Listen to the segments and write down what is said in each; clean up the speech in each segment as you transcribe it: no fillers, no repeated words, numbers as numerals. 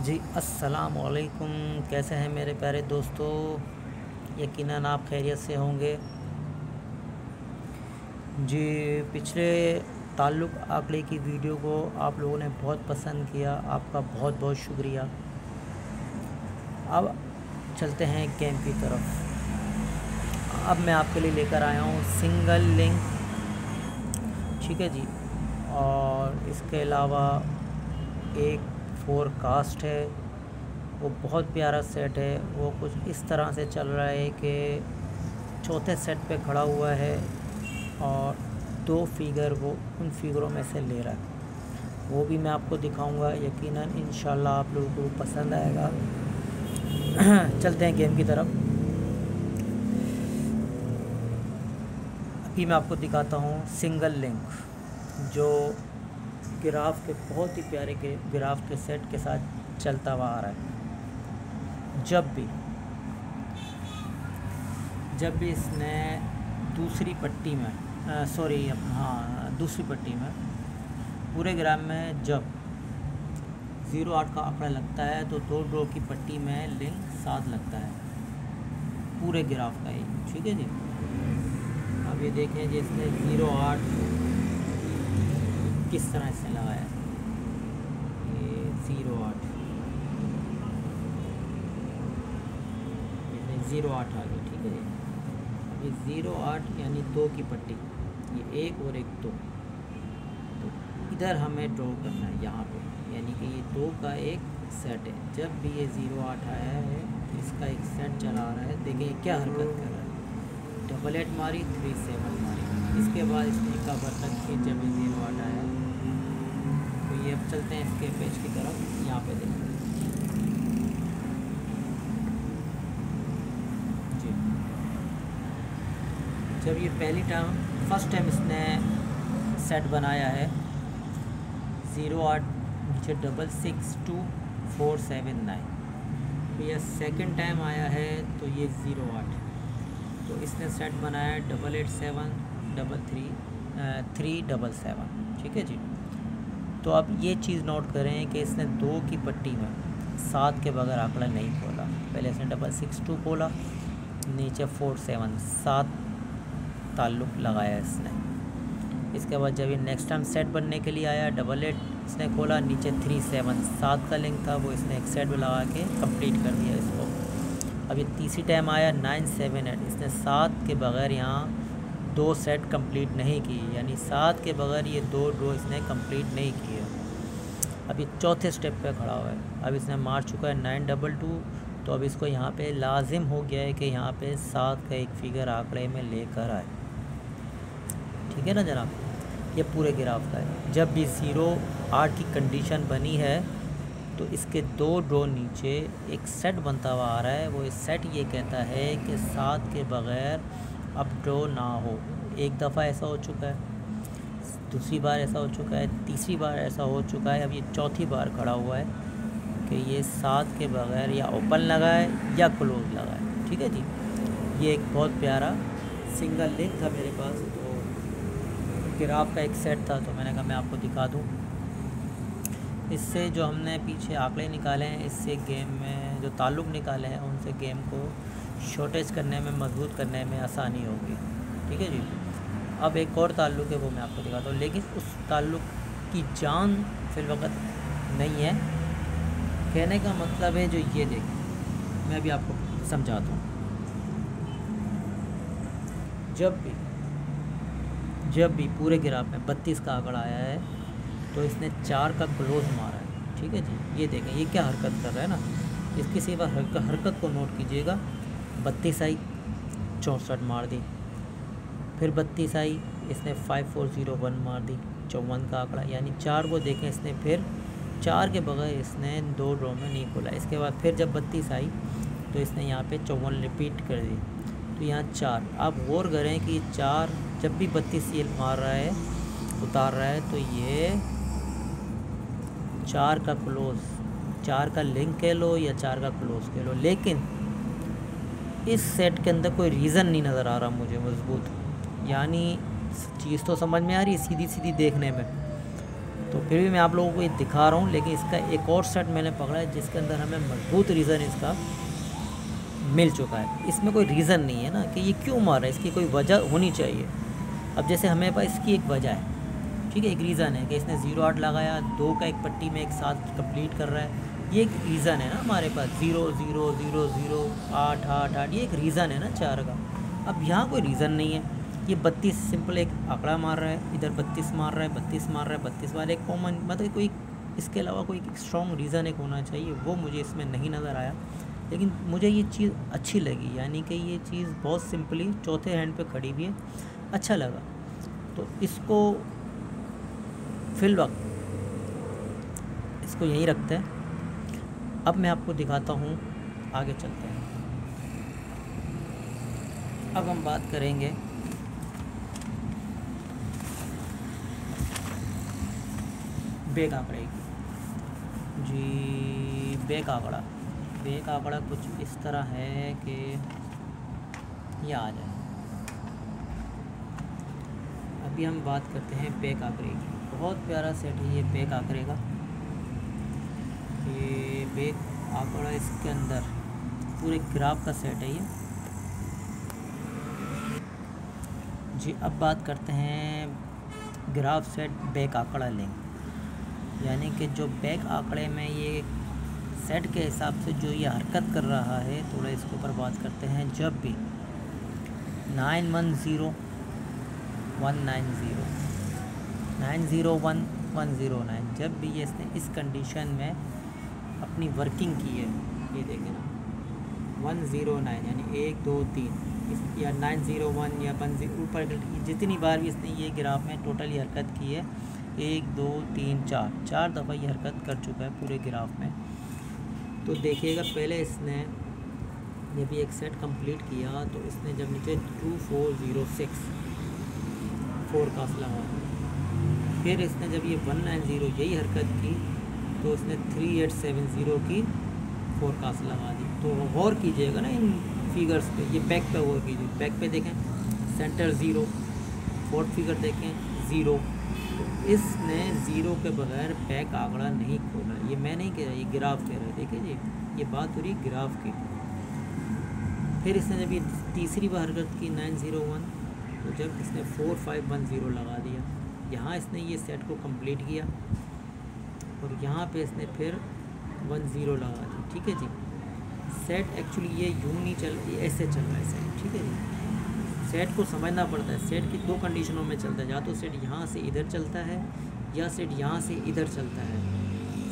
जी अस्सलाम वालेकुम। कैसे हैं मेरे प्यारे दोस्तों? यकीनन आप खैरियत से होंगे। जी, पिछले ताल्लुक़ आंकड़े की वीडियो को आप लोगों ने बहुत पसंद किया, आपका बहुत बहुत शुक्रिया। अब चलते हैं गेम की तरफ। अब मैं आपके लिए लेकर आया हूँ सिंगल लिंक, ठीक है जी। और इसके अलावा एक फोरकास्ट है, वो बहुत प्यारा सेट है। वो कुछ इस तरह से चल रहा है कि चौथे सेट पे खड़ा हुआ है और 2 फिगर वो उन फिगरों में से ले रहा है। वो भी मैं आपको दिखाऊंगा, यकीनन इंशाल्लाह आप लोगों को पसंद आएगा। चलते हैं गेम की तरफ। अभी मैं आपको दिखाता हूँ सिंगल लिंक, जो ग्राफ के बहुत ही प्यारे के ग्राफ के सेट के साथ चलता हुआ आ रहा है। जब भी इसने दूसरी पट्टी में दूसरी पट्टी में पूरे ग्राफ में जब 0.8 का आंकड़ा लगता है तो 2 ड्रॉ की पट्टी में लिंक 7 लगता है पूरे ग्राफ का ही, ठीक है जी। अब ये देखें जी, इसने 0.8 किस तरह इसने लगाया, ये 0.8 0.8 आ गया, ठीक है जी। ये 0.8 यानी 2 की पट्टी, ये 1 और 1 2, तो इधर हमें ड्रॉ करना है यहाँ पे, यानी कि ये 2 का एक सेट है। जब भी ये 0.8 आया है तो इसका एक सेट चला आ रहा है। देखिए ये क्या हरकत कर रहा है, 8 मारी, 3 7 मारी। इसके बाद इसने कवर तक के जब ये 0.8 आया तो ये अब चलते हैं इसके पेज की तरफ। यहाँ पे देखिए जी, जब ये फर्स्ट टाइम इसने सेट बनाया है 0.8 नीचे 662,479, तो यह सेकंड टाइम आया है तो ये 0.8, तो इसने सेट बनाया 88733,377, ठीक है जी। तो अब ये चीज़ नोट करें कि इसने 2 की पट्टी में 7 के बगैर आंकड़ा नहीं खोला। पहले इसने 662 खोला, नीचे 47 ताल्लुक़ लगाया इसने। इसके बाद जब ये नेक्स्ट टाइम सेट बनने के लिए आया 88 इसने खोला, नीचे 377 का लिंक था, वो इसने एक सेट लगा के कंप्लीट कर दिया इसको। अब ये तीसरी टाइम आया 978, इसने 7 के बगैर यहाँ 2 सेट कंप्लीट नहीं की, यानी 7 के बगैर ये 2 ड्रॉ इसने कंप्लीट नहीं किए। अब ये चौथे स्टेप पे खड़ा हुआ है। अब इसने मार चुका है 922, तो अब इसको यहाँ पे लाजिम हो गया है कि यहाँ पे 7 का एक फिगर आंकड़े में लेकर आए, ठीक है ना जनाब। ये पूरे ग्राफ का है। जब भी 0.8 की कंडीशन बनी है तो इसके 2 ड्रॉ नीचे एक सेट बनता हुआ आ रहा है। वो इस सेट ये कहता है कि 7 के बगैर अब ड्रॉ ना हो। एक दफ़ा ऐसा हो चुका है, दूसरी बार ऐसा हो चुका है, तीसरी बार ऐसा हो चुका है, अब ये चौथी बार खड़ा हुआ है कि ये 7 के बगैर या ओपन लगाए या क्लोज लगाए, ठीक है जी। ये एक बहुत प्यारा सिंगल लिंक था मेरे पास, तो ग्राफ का एक सेट था, तो मैंने कहा मैं आपको दिखा दूं। इससे जो हमने पीछे आंकड़े निकाले हैं, इससे गेम में जो ताल्लुक़ निकाले हैं उनसे गेम को शॉर्टेज करने में, मजबूत करने में आसानी होगी, ठीक है जी। अब एक और ताल्लुक़ है, वो मैं आपको दिखाता हूँ, लेकिन उस ताल्लुक़ की जान फिलवक़्त नहीं है। कहने का मतलब है जो ये देखें, मैं भी आपको समझाता हूँ। जब भी पूरे ग्राफ में 32 का आंकड़ा आया है तो इसने 4 का क्लोज मारा है, ठीक है जी। ये देखें ये क्या हरकत कर रहा है ना, इसकी सिवा हरकत को नोट कीजिएगा। 32 आई, 64 मार दी, फिर 32 आई, इसने 5401 मार दी, 54 का आंकड़ा, यानी 4 को देखें इसने फिर 4 के बगैर इसने 2 ड्रॉ में नहीं खोला। इसके बाद फिर जब 32 आई तो इसने यहाँ पे 54 रिपीट कर दी, तो यहाँ 4। आप गौर करें कि 4 जब भी 32 ये मार रहा है, उतार रहा है, तो ये 4 का क्लोज, 4 का लिंक कह लो या 4 का क्लोज कह लो, लेकिन इस सेट के अंदर कोई रीज़न नहीं नज़र आ रहा मुझे मजबूत। यानी चीज़ तो समझ में आ रही है सीधी सीधी देखने में, तो फिर भी मैं आप लोगों को ये दिखा रहा हूँ, लेकिन इसका एक और सेट मैंने पकड़ा है जिसके अंदर हमें मजबूत रीज़न इसका मिल चुका है। इसमें कोई रीज़न नहीं है ना कि ये क्यों मार रहा है, इसकी कोई वजह होनी चाहिए। अब जैसे हमें पास इसकी एक वजह है, ठीक है, एक रीज़न है कि इसने 0-8 लगाया, 2 का एक पट्टी में एक साथ कंप्लीट कर रहा है, ये एक रीज़न है ना हमारे पास। 0-0-0-0 8-8-8 ये एक रीज़न है ना 4 का। अब यहाँ कोई रीज़न नहीं है, ये 32 सिंपल एक आंकड़ा मार रहा है, इधर 32 मार रहा है, 32 मार रहा है, 32 वाले एक कॉमन, मतलब कोई इसके अलावा कोई स्ट्रॉन्ग रीज़न एक होना चाहिए, वो मुझे इसमें नहीं नज़र आया। लेकिन मुझे ये चीज़ अच्छी लगी, यानी कि ये चीज़ बहुत सिंपली चौथे हैंड पे खड़ी हुई है, अच्छा लगा। तो इसको फिल वक्त इसको यहीं रखते हैं। अब मैं आपको दिखाता हूँ, आगे चलते हैं। अब हम बात करेंगे बैक आंकड़े की। जी बैक आंकड़ा कुछ इस तरह है कि यह आ जाए। अभी हम बात करते हैं बैक आंकड़े की। बहुत प्यारा सेट है ये बैक आंकड़े का। ये बैक आंकड़ा, इसके अंदर पूरे ग्राफ का सेट है ये जी। अब बात करते हैं ग्राफ सेट बैक आंकड़ा लिंक, यानी कि जो बैक आंकड़े में ये सेट के हिसाब से जो ये हरकत कर रहा है, थोड़ा इसके ऊपर बात करते हैं। जब भी 910 190 901 109 जब भी ये इसने इस कंडीशन में अपनी वर्किंग की है, ये देखें ना 109 यानी 1 2 3 या 901 या 10 ऊपर जितनी बार भी इसने ये ग्राफ में टोटल ये हरकत की है, 1 2 3 4 दफ़ा ये हरकत कर चुका है पूरे ग्राफ में। तो देखिएगा, पहले इसने जब भी एक सेट कंप्लीट किया तो इसने जब नीचे 2406 फोरकास्ट लगा, फिर इसने जब ये 190 यही हरकत की तो इसने 3870 की फोरकास्ट लगा दी। तो गौर कीजिएगा ना इन फिगर्स पे, ये बैक पे गौर कीजिए। बैक पे देखें सेंटर 0, फोर्थ फिगर देखें 0। तो इसने 0 के बगैर बैक आंकड़ा नहीं खोला। ये मैं नहीं कह रहा, ये ग्राफ कह रहा है। देखिए जी, ये बात हो रही ग्राफ की। फिर इसने जब ये तीसरी बार हरकत की 901, तो जब इसने 4510 लगा दिया, यहाँ इसने ये सेट को कंप्लीट किया और यहाँ पे इसने फिर 10 लगा दी। ठीक है जी, सेट एक्चुअली ये यूँ नहीं चल, ये ऐसे चल रहा है सेट। ठीक है जी, सेट को समझना पड़ता है। सेट की 2 कंडीशनों में चलता है, या तो सेट यहाँ से इधर चलता है या सेट यहाँ से इधर चलता है।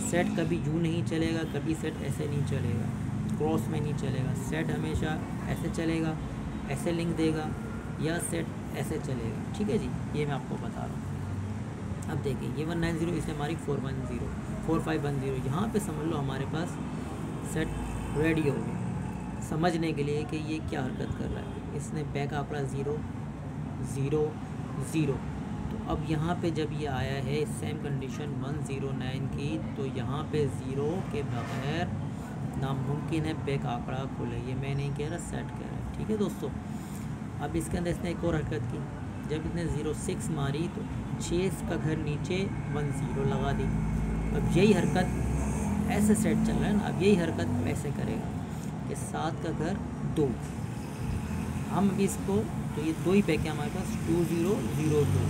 सेट कभी यूँ नहीं चलेगा, कभी सेट ऐसे नहीं चलेगा, क्रॉस में नहीं चलेगा। सेट हमेशा ऐसे चलेगा, ऐसे लिंक देगा, या सेट ऐसे चलेगा। ठीक है जी, ये मैं आपको बता रहा हूँ। अब देखिए ये 190, इससे हमारी 410 4510, यहाँ पे समझ लो हमारे पास सेट रेडी हो गया समझने के लिए कि ये क्या हरकत कर रहा है। इसने बैक आंकड़ा 0 0 0, तो अब यहाँ पे जब ये आया है सेम कंडीशन 109 की, तो यहाँ पे 0 के बगैर नामुमकिन है बैक आंकड़ा खुले। ये मैं नहीं कह रहा, सेट कह रहा है। ठीक है दोस्तों, अब इसके अंदर इसने एक और हरकत की। जब इसने 06 मारी तो 6 का घर नीचे 10 लगा दी। अब यही हरकत ऐसे सेट चल रहा है ना, अब यही हरकत ऐसे करेगा कि 7 का घर 2। हम अभी इसको, तो ये 2 ही पैक है हमारे पास, 2002।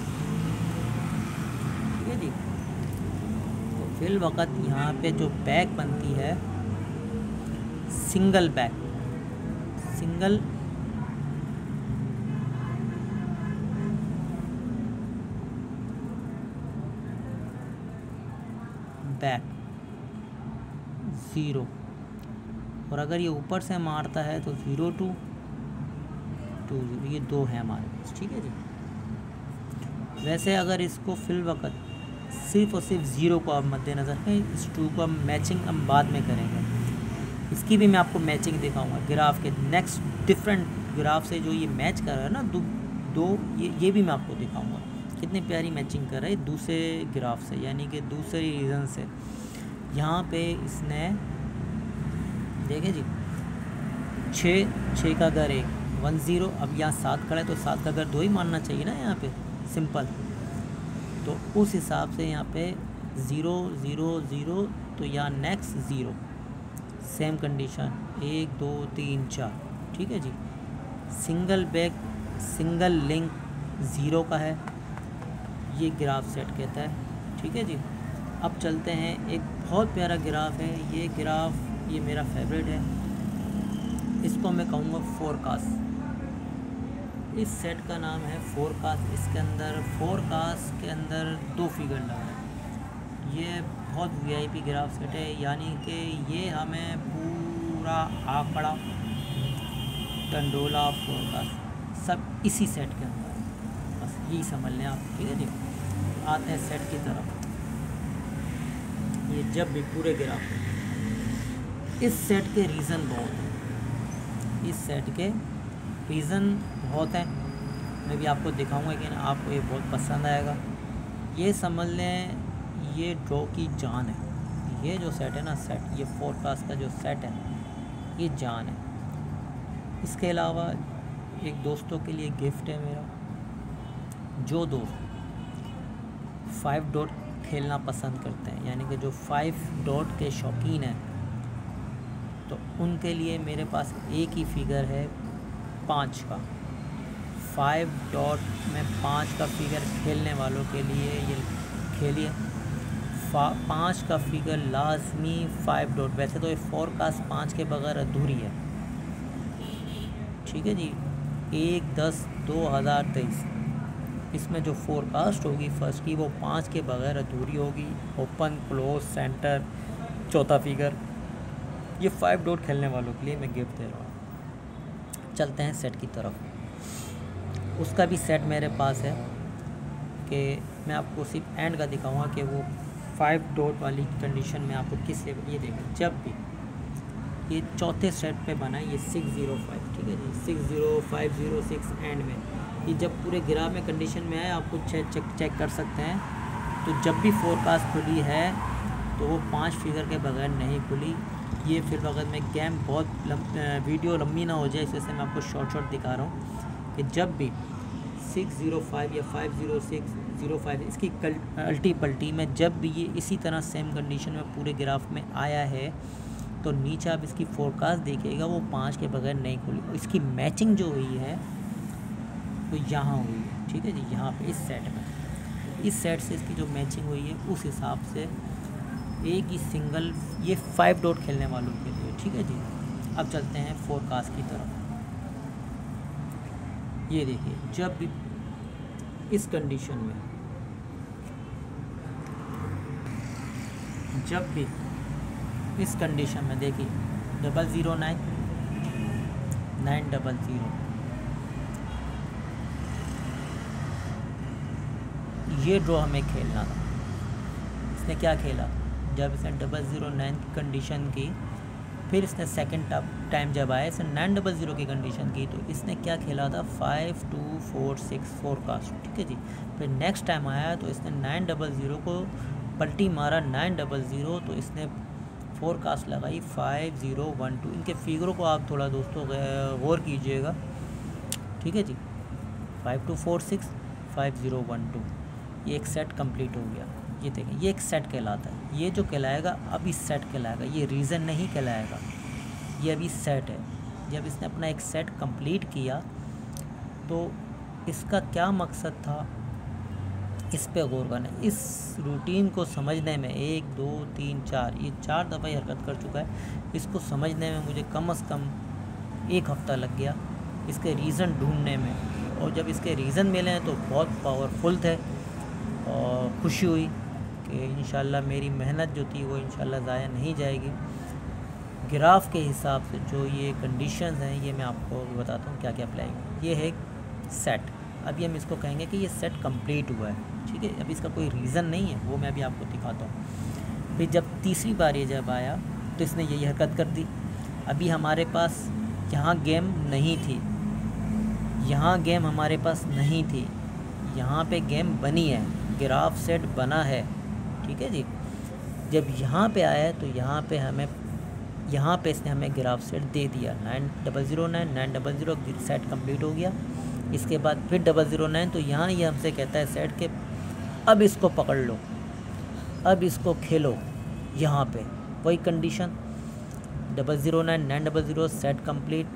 ठीक है जी, तो फिल वक़्त यहाँ पे जो बैक बनती है सिंगल बैक, सिंगल बैक 0, और अगर ये ऊपर से मारता है तो 0 2 2 0, ये 2 है हमारे पास। ठीक है जी, वैसे अगर इसको फिल वक़्त सिर्फ़ और सिर्फ 0 को आप मद्देनज़र रखें, इस 2 को हम मैचिंग हम बाद में करेंगे। इसकी भी मैं आपको मैचिंग दिखाऊंगा ग्राफ के नेक्स्ट डिफरेंट ग्राफ से जो ये मैच कर रहा है ना, दो ये भी मैं आपको दिखाऊंगा कितनी प्यारी मैचिंग कर रहा है दूसरे ग्राफ से, यानी कि दूसरे रीज़न से। यहाँ पे इसने देखें जी 6 का घर 1 10, अब यहाँ 7 खड़ा है तो 7 का घर 2 ही मानना चाहिए ना यहाँ पे, सिंपल। तो उस हिसाब से यहाँ पे 0 0 0, तो यहाँ नेक्स्ट 0, सेम कंडीशन 1 2 3 4, ठीक है जी। सिंगल बैक सिंगल लिंक 0 का है, ये ग्राफ सेट कहता है, ठीक है जी। अब चलते हैं, एक बहुत प्यारा ग्राफ है ये ग्राफ, ये मेरा फेवरेट है, इसको मैं कहूँगा फोरकास्ट। इस सेट का नाम है फोरकास्ट। इसके अंदर फोरकास्ट के अंदर 2 फिगर लगा है। ये बहुत वीआईपी ग्राफ सेट है, यानी कि ये हमें पूरा आंकड़ा टंडोला फोरकास्ट सब इसी सेट के अंदर है, बस यही समझ लें आप, ठीक है जी। आते हैं सेट की तरफ। ये जब भी पूरे ग्राफ, इस सेट के रीज़न बहुत हैं, इस सेट के रीज़न बहुत हैं, मैं भी आपको दिखाऊंगा कि आपको ये बहुत पसंद आएगा। ये समझ लें ये ड्रॉ की जान है, ये जो सेट है ना सेट, ये फोरकास्ट का जो सेट है ये जान है। इसके अलावा एक दोस्तों के लिए गिफ्ट है मेरा, जो दोस्त 5 डॉट खेलना पसंद करते हैं, यानी कि जो 5 डॉट के शौकीन हैं, तो उनके लिए मेरे पास एक ही फिगर है 5 का। 5 डॉट में 5 का फिगर खेलने वालों के लिए ये खेलिए। 5 का फिगर लाजमी 5 डॉट। वैसे तो ये फोरकास्ट 5 के बगैर अधूरी है, ठीक है जी। 1/10/2023 इसमें जो फोरकास्ट होगी फर्स्ट की, वो 5 के बगैर अधूरी होगी। ओपन क्लोज सेंटर चौथा फिगर, ये 5 डॉट खेलने वालों के लिए मैं गिफ्ट दे रहा हूँ। चलते हैं सेट की तरफ। उसका भी सेट मेरे पास है कि मैं आपको सिर्फ एंड का दिखाऊंगा कि वो 5 डॉट वाली कंडीशन में आपको किस लेवल। ये देखें, जब भी ये चौथे सेट पे बना है, ये 605, ठीक है जी, 60506 एंड में, ये जब पूरे ग्राफ में कंडीशन में है, आपको चेक कर सकते हैं। तो जब भी फोरकास्ट खुली है तो वो 5 फिगर के बगैर नहीं खुली। ये फिर वक्त में गेम बहुत वीडियो लंबी ना हो जाए, इस वजह से मैं आपको शॉर्ट दिखा रहा हूँ कि जब भी 605 या 50605 इसकी अल्टी पल्टी में जब भी ये इसी तरह सेम कंडीशन में पूरे ग्राफ में आया है, तो नीचे आप इसकी फोरकास्ट देखिएगा, वो 5 के बगैर नहीं खुली। इसकी मैचिंग जो हुई है तो यहाँ हुई है, ठीक है जी, यहाँ पे इस सेट में, इस सेट से इसकी जो मैचिंग हुई है उस हिसाब से एक ही सिंगल, ये 5 डॉट खेलने वालों के लिए, ठीक है जी। अब चलते हैं फोरकास्ट की तरफ। ये देखिए, जब भी इस कंडीशन में, जब भी इस कंडीशन में देखिए 009 900, ये ड्रॉ हमें खेलना था। इसने क्या खेला, जब इसने 009 की कंडीशन की, फिर इसने सेकंड टाइम जब आया इसने 900 की कंडीशन की, तो इसने क्या खेला था 5246 फोरकास्ट, ठीक है जी। फिर नेक्स्ट टाइम आया तो इसने 900 को पलटी मारा 900, तो इसने फोरकास्ट लगाई 5012। इनके फिगरों को आप थोड़ा दोस्तों गौर कीजिएगा, ठीक है जी। 5246 5012, ये एक सेट कंप्लीट हो गया। ये देखें, ये एक सेट कहलाता है। ये जो कहलाएगा अभी सेट कहलाएगा, ये रीज़न नहीं कहलाएगा, ये अभी सेट है। जब इसने अपना एक सेट कंप्लीट किया तो इसका क्या मकसद था, इस पे गौर करना। इस रूटीन को समझने में 1 2 3 4 ये 4 दफ़ा ही हरकत कर चुका है। इसको समझने में मुझे कम से कम 1 हफ़्ता लग गया, इसके रीज़न ढूंढने में। और जब इसके रीज़न मिले हैं तो बहुत पावरफुल थे, और खुशी हुई कि इंशाल्लाह मेरी मेहनत जो थी वो इंशाल्लाह ज़ाया नहीं जाएगी। ग्राफ के हिसाब से जो ये कंडीशंस हैं, ये मैं आपको बताता हूँ क्या क्या अप्लाई। ये है सेट, अभी हम इसको कहेंगे कि ये सेट कंप्लीट हुआ है, ठीक है। अभी इसका कोई रीज़न नहीं है, वो मैं अभी आपको दिखाता हूँ। फिर जब तीसरी बार ये जब आया तो इसने यही हरकत कर दी। अभी हमारे पास यहाँ गेम नहीं थी, यहाँ गेम हमारे पास नहीं थी, यहाँ पे गेम बनी है, ग्राफ सेट बना है, ठीक है जी। जब यहाँ पे आया तो यहाँ पे इसने हमें ग्राफ सेट दे दिया 9009 900 सेट कंप्लीट हो गया। इसके बाद फिर 009, तो यहाँ ये हमसे कहता है सेट के अब इसको पकड़ लो। अब इसको खेलो यहाँ पे, वही कंडीशन 009 900 सेट कंप्लीट।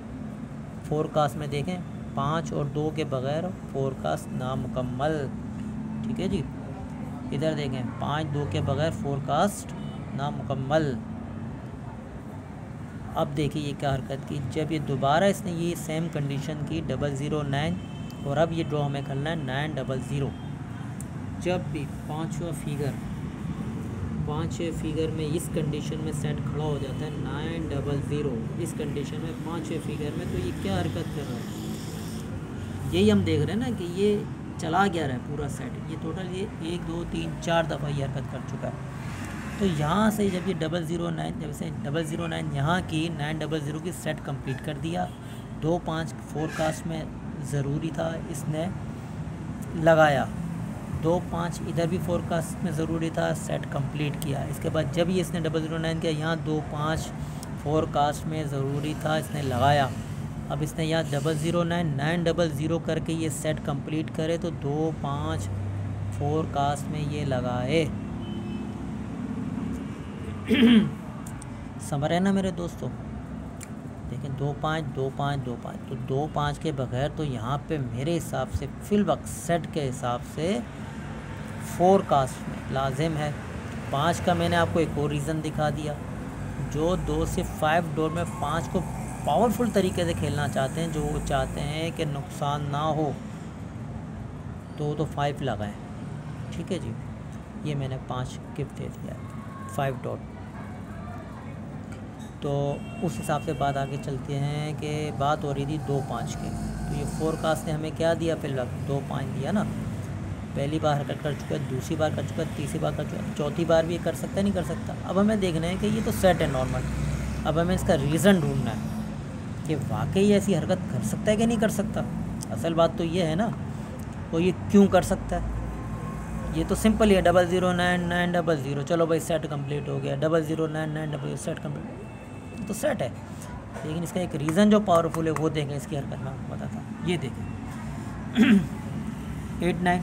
फोरकास्ट में देखें 5 और 2 के बगैर फोरकास्ट नामुकम्मल। ठीक है जी, इधर देखें 5 2 के बगैर फोरकास्ट नामुकम्मल। अब देखिए ये क्या हरकत की, जब ये दोबारा इसने ये सेम कंडीशन की 009 और अब ये ड्रॉ हमें करना है 900। जब भी पाँचवा फिगर में इस कंडीशन में सेट खड़ा हो जाता है 900 इस कंडीशन में पाँचवें फिगर में, तो ये क्या हरकत कर रहा है, यही हम देख रहे हैं ना कि ये चला गया रहा है पूरा सेट। ये टोटल ये 1 2 3 4 दफ़ा ये हरकत कर चुका है। तो यहाँ से जब ये 009 जब से 009 यहाँ की 900 की सेट कंप्लीट कर दिया, 2 5 फोरकास्ट में ज़रूरी था इसने लगाया, 2 5 इधर भी फोरकास्ट में ज़रूरी था, सेट कंप्लीट किया। इसके बाद जब ये इसने 009 किया, यहाँ 2 5 फोरकास्ट में ज़रूरी था, इसने लगाया। अब इसने यहाँ 009 900 करके ये सेट कंप्लीट करे तो 2 5 फोरकास्ट में ये लगाए। समझ रहे ना मेरे दोस्तों, देखें 2 5 2 5 2 5, तो 2 5 के बगैर तो यहाँ पे मेरे हिसाब से फिल वक्त सेट के हिसाब से फोरकास्ट में लाजिम है। 5 का मैंने आपको एक और रीज़न दिखा दिया, जो 2 से 5 डोर में 5 को पावरफुल तरीके से खेलना चाहते हैं, जो वो चाहते हैं कि नुकसान ना हो, तो 5 लगाएं। ठीक है जी, ये मैंने 5 गिफ्ट दे दिया है 5 डॉट। तो उस हिसाब से बात आगे चलते हैं कि बात हो रही थी 2 5 की। तो ये फोरकास्ट ने हमें क्या दिया, फिलहाल 2 5 दिया ना। पहली बार हरकत कर चुका है, दूसरी बार कर चुका है, तीसरी बार कर चुका है, चौथी बार भी ये कर सकता है नहीं कर सकता। अब हमें देखना है कि ये तो सेट है नॉर्मल, अब हमें इसका रीज़न ढूंढना है कि वाकई ऐसी हरकत कर सकता है कि नहीं कर सकता। असल बात तो ये है ना, वो ये क्यों कर सकता है। ये तो सिंपल ही है 009 900, चलो भाई सेट कंप्लीट हो गया, 009 900 सेट कंप्लीट, तो सेट है। लेकिन इसका एक रीज़न जो पावरफुल है वो देखें, इसकी हरकत में आपको बताता हूँ। ये देखें 8 9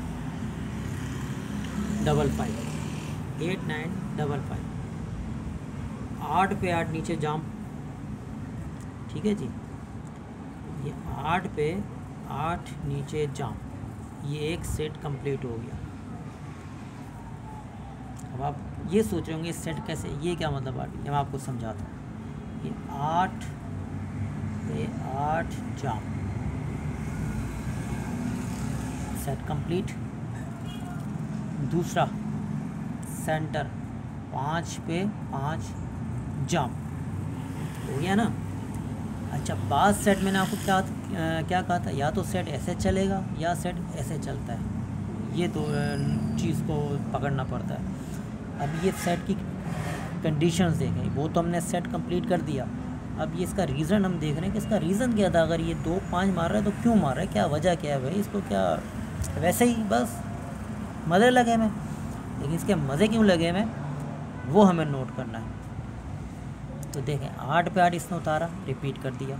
5 5 8 9 5 5, 8 पे 8 नीचे जाम। ठीक है जी, ये 8 पे 8 नीचे जाम, ये एक सेट कंप्लीट हो गया। अब आप ये सोच रहे होंगे सेट कैसे, ये क्या मतलब आ गया, मैं आपको समझाता हूँ। ये 8 पे 8 जाम, सेट कंप्लीट। दूसरा सेंटर 5 पे 5 जाम हो गया ना। अच्छा, बाद सेट मैंने आपको क्या कहा था, या तो सेट ऐसे चलेगा या सेट ऐसे चलता है, ये तो चीज़ को पकड़ना पड़ता है। अब ये सेट की कंडीशंस देखें, वो तो हमने सेट कंप्लीट कर दिया। अब ये इसका रीज़न हम देख रहे हैं कि इसका रीज़न क्या था। अगर ये 2 5 मार रहा है तो क्यों मार रहा है, क्या वजह क्या है भाई, इसको क्या वैसे ही बस मज़े लगे में, लेकिन इसके मज़े क्यों लगे में वो हमें नोट करना है। तो देखें 8 पे 8 इसने उतारा, रिपीट कर दिया,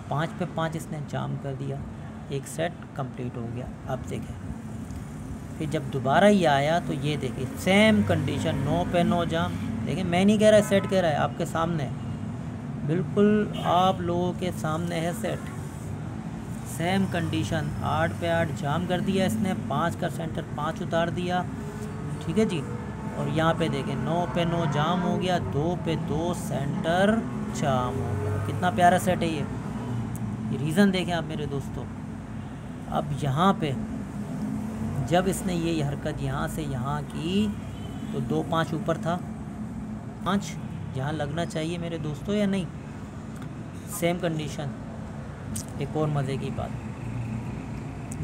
5 पे 5 इसने जाम कर दिया, एक सेट कंप्लीट हो गया। अब देखें फिर जब दोबारा ये आया तो ये देखिए सेम कंडीशन, 9 पे 9 जाम। देखिए मैं नहीं कह रहा है, सेट कह रहा है, आपके सामने है, बिल्कुल आप लोगों के सामने है सेट। सेम कंडीशन 8 पे 8 जाम कर दिया इसने, 5 का सेंटर 5 उतार दिया। ठीक है जी, और यहाँ पे देखें 9 पे 9 जाम हो गया, 2 पे 2 सेंटर जाम हो गया। कितना प्यारा सेट है ये रीज़न देखें आप मेरे दोस्तों। अब यहाँ पे जब इसने ये हरकत यहाँ से यहाँ की तो 2 5 ऊपर था, 5 यहाँ लगना चाहिए मेरे दोस्तों या नहीं। सेम कंडीशन, एक और मज़े की बात,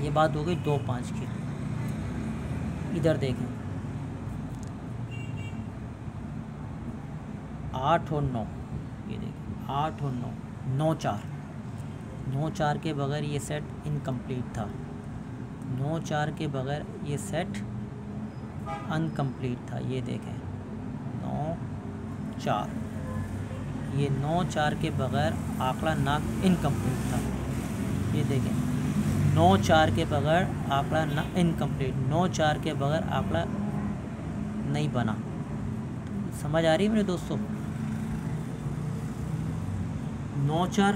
ये बात हो गई 2 5 की। इधर देखें 8 और 9, ये देखें 8 और 9 9 4 9 4 के बगैर ये सेट इनकम्प्लीट था, 9 4 के बगैर ये सेट अनकम्प्लीट था। ये देखें 9 4, ये 9 4 के बगैर आंकड़ा ना इनकम्प्लीट था। ये देखें 9 4 के बगैर आंकड़ा ना इनकम्प्लीट, 9 4 के बगैर आंकड़ा नहीं बना। समझ आ रही है मेरे दोस्तों? 9-4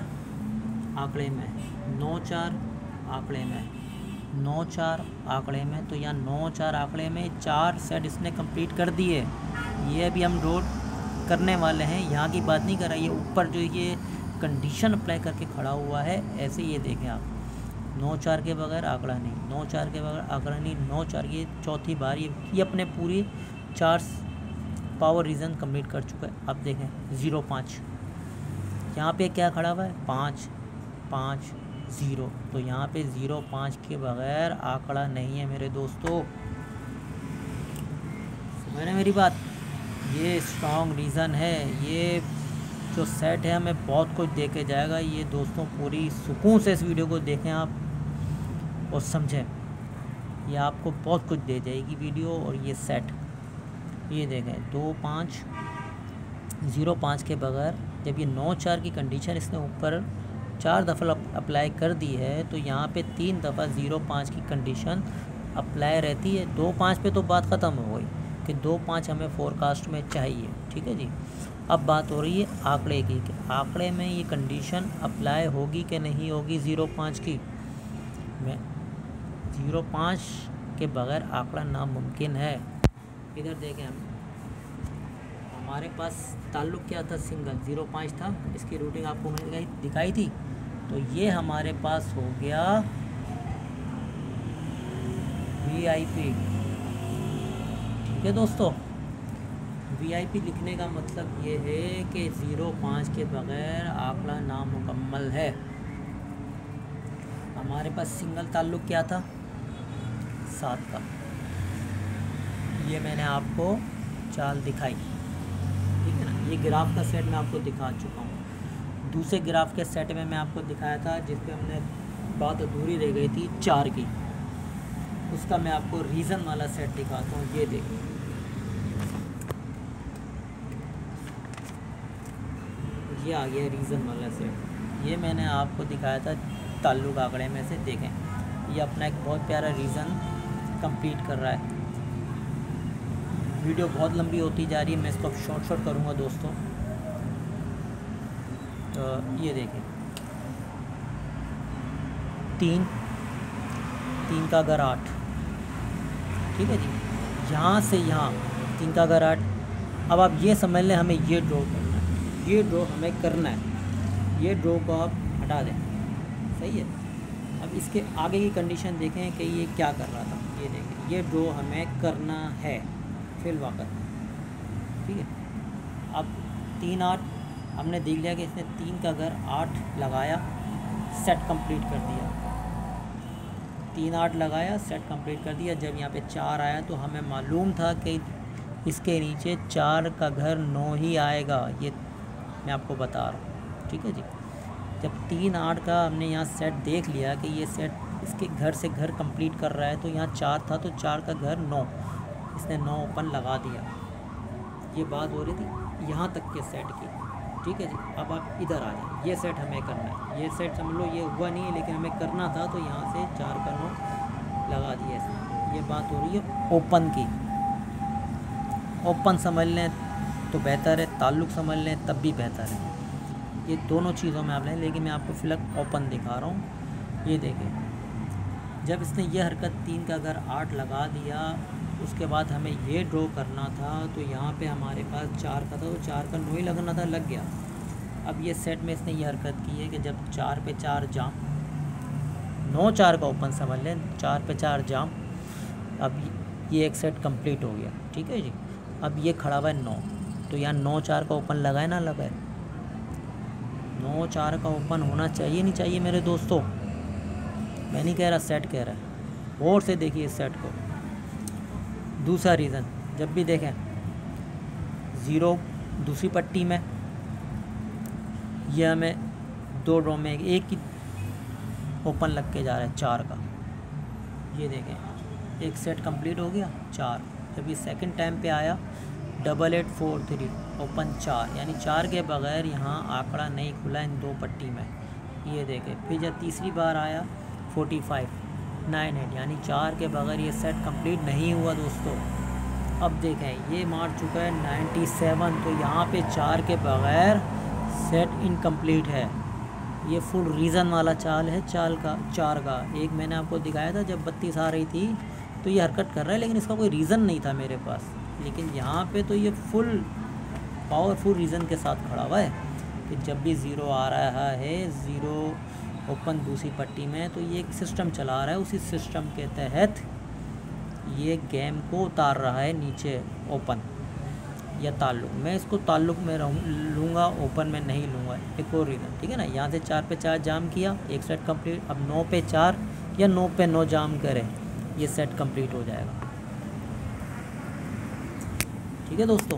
आंकड़े में, 9-4 आंकड़े में, 9-4 आंकड़े में, तो यहाँ 9-4 आंकड़े में 4 सेट इसने कंप्लीट कर दिए। ये अभी हम नोट करने वाले हैं, यहाँ की बात नहीं कर रहा। ये ऊपर जो ये कंडीशन अप्लाई करके खड़ा हुआ है, ऐसे ये देखें आप, 9-4 के बगैर आंकड़ा नहीं, 9-4 के बगैर आंकड़ा नहीं, 9-4 ये चौथी बार ये अपने पूरी 4 पावर रीजन कंप्लीट कर चुका है। अब देखें 0-5, यहाँ पे क्या खड़ा हुआ है, 5-5-0, तो यहाँ पे 0-5 के बगैर आंकड़ा नहीं है मेरे दोस्तों। समझ रहे मेरी बात? ये स्ट्रॉन्ग रीज़न है, ये जो सेट है हमें बहुत कुछ दे के जाएगा। ये दोस्तों पूरी सुकून से इस वीडियो को देखें आप और समझें, ये आपको बहुत कुछ दे जाएगी वीडियो। और ये सेट, ये देखें 2-5-0-5 के बगैर, जब ये 9-4 की कंडीशन इसने ऊपर 4 दफ़ा अप्लाई कर दी है, तो यहाँ पे 3 दफ़ा 0-5 की कंडीशन अप्लाई रहती है। 2-5 पे तो बात ख़त्म हो गई कि 2-5 हमें फोरकास्ट में चाहिए, ठीक है जी। अब बात हो रही है आंकड़े की, कि आंकड़े में ये कंडीशन अप्लाई होगी कि नहीं होगी 0-5 की। मैं 0-5 के बगैर आंकड़ा नामुमकिन है। इधर देखें हम, हमारे पास ताल्लुक़ क्या था, सिंगल 0-5 था, इसकी रूटिंग आपको मैंने दिखाई थी। तो ये हमारे पास हो गया VIP, ठीक है दोस्तों। VIP लिखने का मतलब ये है कि 0-5 के बगैर आंकड़ा नामुकम्मल है। हमारे पास सिंगल ताल्लुक़ क्या था, 7 का। ये मैंने आपको चाल दिखाई, ठीक है ना। ये ग्राफ का सेट मैं आपको दिखा चुका हूँ। दूसरे ग्राफ के सेट में मैं आपको दिखाया था, जिस पे हमने बात अधूरी रह गई थी 4 की, उसका मैं आपको रीज़न वाला सेट दिखाता हूँ। ये देखिए, ये आ गया रीज़न वाला सेट। ये मैंने आपको दिखाया था ताल्लुक़ आंकड़े में से। देखें, ये अपना एक बहुत प्यारा रीज़न कंप्लीट कर रहा है। वीडियो बहुत लंबी होती जा रही है, मैं इसको अब शॉर्ट करूँगा दोस्तों। तो ये देखें, 3 का अगर 8, ठीक है जी, यहाँ से यहाँ 3 का अगर 8। अब आप ये समझ लें, हमें ये ड्रॉ करना है, ये ड्रॉ हमें करना है, ये ड्रॉ को आप हटा दें, सही है। अब इसके आगे की कंडीशन देखें कि ये क्या कर रहा था। ये देखें, ये ड्रॉ हमें करना है फिल वाक़त, ठीक है। अब 3-8 हमने देख लिया कि इसने 3 का अगर 8 लगाया, सेट कंप्लीट कर दिया। 3-8 लगाया, सेट कंप्लीट कर दिया। जब यहाँ पे 4 आया तो हमें मालूम था कि इसके नीचे 4 का घर 9 ही आएगा। ये मैं आपको बता रहा हूँ, ठीक है जी। जब 3-8 का हमने यहाँ सेट देख लिया कि ये सेट इसके घर से घर कंप्लीट कर रहा है, तो यहाँ 4 था तो 4 का घर 9, इसने 9 ओपन लगा दिया। ये बात हो रही थी यहाँ तक के सेट की, ठीक है जी। अब आप इधर आ जाए, ये सेट हमें करना है। ये सेट समझ लो ये हुआ नहीं है, लेकिन हमें करना था, तो यहाँ से 4 का 9 लगा दिया इसने। ये बात हो रही है ओपन की। ओपन समझ लें तो बेहतर है, ताल्लुक़ समझ लें तब भी बेहतर है। ये दोनों चीज़ों में आप लें, लेकिन मैं आपको फ़िलहाल ओपन दिखा रहा हूँ। ये देखें, जब इसने ये हरकत 3 का अगर 8 लगा दिया, उसके बाद हमें ये ड्रॉ करना था, तो यहाँ पे हमारे पास 4 का था, तो 4 का 9 ही लगना था, लग गया। अब ये सेट में इसने ये हरकत की है कि जब 4 पे 4 जाम, 9-4 का ओपन समझ लें, 4 पे 4 जाम। अब ये एक सेट कंप्लीट हो गया, ठीक है जी। अब ये खड़ा हुआ है 9, तो यहाँ 9-4 का ओपन लगाए ना लगाए, 9-4 का ओपन होना चाहिए नहीं चाहिए मेरे दोस्तों। मैं नहीं कह रहा, सेट कह रहा है। और से देखिए इस सेट को। दूसरा रीज़न, जब भी देखें 0 दूसरी पट्टी में, यह हमें 2 ड्रॉ में एक ही ओपन लग के जा रहा है 4 का। ये देखें, एक सेट कंप्लीट हो गया 4। जब ये सेकंड टाइम पे आया 8843 ओपन 4, यानी 4 के बगैर यहाँ आंकड़ा नहीं खुला इन 2 पट्टी में। ये देखें, फिर जब तीसरी बार आया 4598, यानी 4 के बगैर ये सेट कंप्लीट नहीं हुआ दोस्तों। अब देखें ये मार चुका है 97, तो यहाँ पे 4 के बगैर सेट इनकम्प्लीट है। ये फुल रीज़न वाला चाल है, चाल का 4 का। एक मैंने आपको दिखाया था जब 32 आ रही थी तो ये हरकत कर रहा है, लेकिन इसका कोई रीज़न नहीं था मेरे पास। लेकिन यहाँ पे तो ये फुल पावरफुल रीज़न के साथ खड़ा हुआ है कि जब भी ज़ीरो आ रहा है, ज़ीरो ओपन दूसरी पट्टी में, तो ये एक सिस्टम चला रहा है। उसी सिस्टम के तहत ये गेम को उतार रहा है नीचे ओपन या ताल्लुक। मैं इसको ताल्लुक में लूँगा, ओपन में नहीं लूँगा। एक और रीज़न, ठीक है ना। यहाँ से 4 पे 4 जाम किया, एक सेट कंप्लीट। अब 9 पे 4 या 9 पे 9 जाम करें, ये सेट कंप्लीट हो जाएगा। ठीक है दोस्तों।